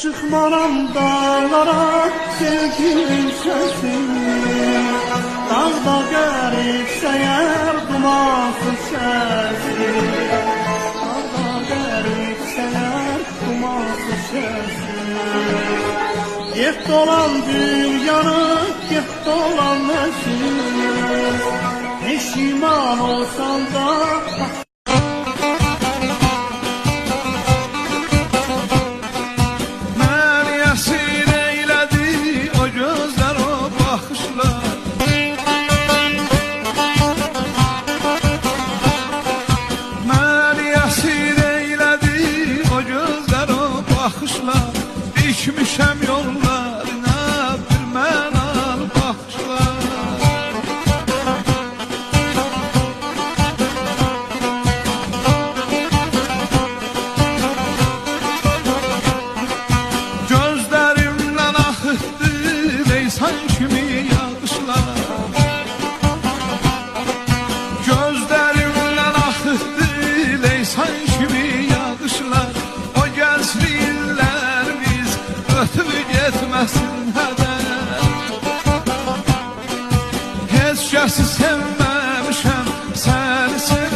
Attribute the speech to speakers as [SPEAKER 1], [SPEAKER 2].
[SPEAKER 1] Çıkmaram dağlara sevgilim sensin. Dağda garipse eğer dumansız sensin. Dağda garipse eğer dumansız sensin. Yet dolan dünyanı, yet dolan nesin. Peşiman olsan da
[SPEAKER 2] düşmüşəm yollarına bir mənal baxışlar. Gözlərimdən axıtdı leysan kimi yağışlar. Gözlərimdən axıtdı leysan kimi yağışlar. O gəncliklərimiz ötüb getməsin hədər. Heç kəsi sevməmişəm, səni sevmişəm.